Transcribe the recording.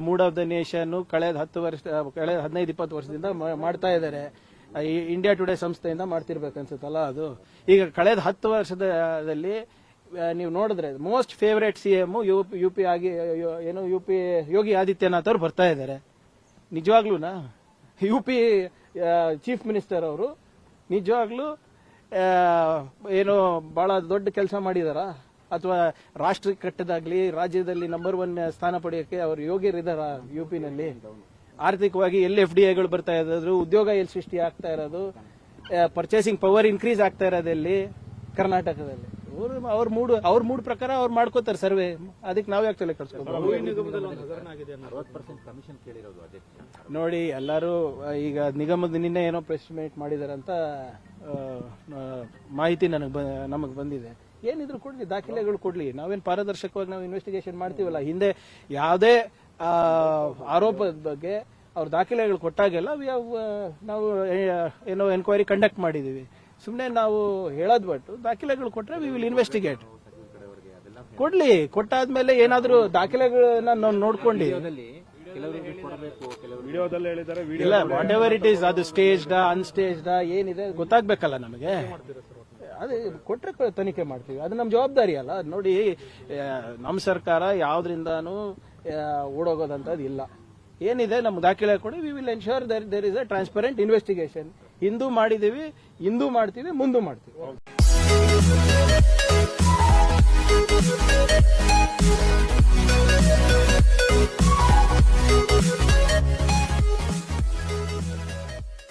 Mood of the nation ಕಳೆದ 15-20 ವರ್ಷದಿಂದ ಮಾಡ್ತಾ ಇದ್ದಾರೆ. ಇಂಡಿಯಾ ಟುಡೇ ಸಂಸ್ಥೆಯಿಂದ ಮಾಡ್ತಿರ್ಬೇಕು ಅನ್ಸುತ್ತಲ್ಲ ಅದು. ಈಗ ಕಳೆದ 10 ವರ್ಷದಲ್ಲಿ ನೀವು ನೋಡಿದ್ರೆ ಮೋಸ್ಟ್ ಫೇವರೇಟ್ ಸಿಎಂ ಯುಪಿ ಆಗಿ ಏನು ಯುಪಿ ಯೋಗಿ ಆದಿತ್ಯನಾಥ್ ಅವರು ಬರ್ತಾ ಇದ್ದಾರೆ. ನಿಜವಾಗ್ಲೂನಾ ಯುಪಿ ಚೀಫ್ ಮಿನಿಸ್ಟರ್ ಅವರು ನಿಜವಾಗ್ಲೂ ಏನೋ ಬಹಳ ದೊಡ್ಡ ಕೆಲಸ ಮಾಡಿದಾರ ಅಥವಾ ರಾಷ್ಟ್ರ ಕಟ್ಟದಾಗ್ಲಿ ರಾಜ್ಯದಲ್ಲಿ ನಂಬರ್ 1 ಸ್ಥಾನ ಪಡೆಯೋಕೆ ಅವರು ಯೋಗ್ಯರಿದಾರ? ಯುಪಿನಲ್ಲಿ ಆರ್ಥಿಕವಾಗಿ ಎಲ್ಲಿ FDIಗಳು ಬರ್ತಾ ಇರೋದು, ಉದ್ಯೋಗ ಎಲ್ಲಿ ಸೃಷ್ಟಿ ಆಗ್ತಾ ಇರೋದು, ಪರ್ಚೇಸಿಂಗ್ ಪವರ್ ಇನ್ಕ್ರೀಸ್ ಆಗ್ತಾ ಇರೋದಲ್ಲಿ ಕರ್ನಾಟಕದಲ್ಲಿ. ಅವ್ರ ಮೂಡ್ ಪ್ರಕಾರ ಅವ್ರು ಮಾಡ್ಕೋತಾರೆ ಸರ್ವೆ. ಅದಕ್ಕೆ ನಾವ್ ಯಾಕೆ ತಲೆ ಕೆಡಿಸ್ಕೋಬಹುದು? ನೋಡಿ, ಎಲ್ಲರೂ ಈಗ ನಿಗಮದ ನಿನ್ನೆ ಏನೋ ಪ್ರೆಸ್ ಮೀಟ್ ಮಾಡಿದಾರೆ ಅಂತ ಮಾಹಿತಿ ನಮಗ್ ಬಂದಿದೆ. ಏನಿದ್ರು ಕೊಡ್ಲಿ, ದಾಖಲೆಗಳು ಕೊಡ್ಲಿ. ನಾವೇನ್ ಪಾರದರ್ಶಕವಾಗಿ ನಾವು ಇನ್ವೆಸ್ಟಿಗೇಷನ್ ಮಾಡ್ತೀವಲ್ಲ. ಹಿಂದೆ ಯಾವುದೇ ಆರೋಪದ ಬಗ್ಗೆ ಅವ್ರ ದಾಖಲೆಗಳು ಕೊಟ್ಟಾಗೆಲ್ಲ ನಾವು ಏನೋ ಎನ್ಕ್ವೈರಿ ಕಂಡಕ್ಟ್ ಮಾಡಿದೀವಿ. ಸುಮ್ಮನೆ ನಾವು ಹೇಳೋದ್ ಬಿಟ್ಟು ದಾಖಲೆಗಳು ಕೊಟ್ರೆ ವಿ ವಿಲ್ ಇನ್ವೆಸ್ಟಿಗೇಟ್. ಕೊಡ್ಲಿ, ಕೊಟ್ಟಾದ್ಮೇಲೆ ಏನಾದ್ರೂ ದಾಖಲೆಗಳನ್ನ ನಾವು ನೋಡ್ಕೊಂಡು ಇಲ್ಲ ವಾಟ್ ಎವರ್ ಇಟ್ ಈಸ್, ಅದು ಸ್ಟೇಜ್ಡ ಅನ್ಸ್ಟೇಜ್ಡ ಏನಿದೆ ಗೊತ್ತಾಗ್ಬೇಕಲ್ಲ ನಮಗೆ. ಅದೇ ಕೊಟ್ರೆ ತನಿಖೆ ಮಾಡ್ತೀವಿ, ಅದು ನಮ್ಮ ಜವಾಬ್ದಾರಿ ಅಲ್ಲ. ನೋಡಿ, ನಮ್ಮ ಸರ್ಕಾರ ಯಾವ್ದ್ರಿಂದಾನು ಓಡೋಗೋದಂತದ್ದು ಇಲ್ಲ. ಏನಿದೆ ನಮ್ಮ ದಾಖಲೆ ಕೊಡಿ, we will ensure there is a transparent investigation. ಹಿಂದೂ ಮಾಡಿದೀವಿ, ಇಂದೂ ಮಾಡ್ತೀವಿ, ಮುಂದೂ ಮಾಡ್ತೀವಿ.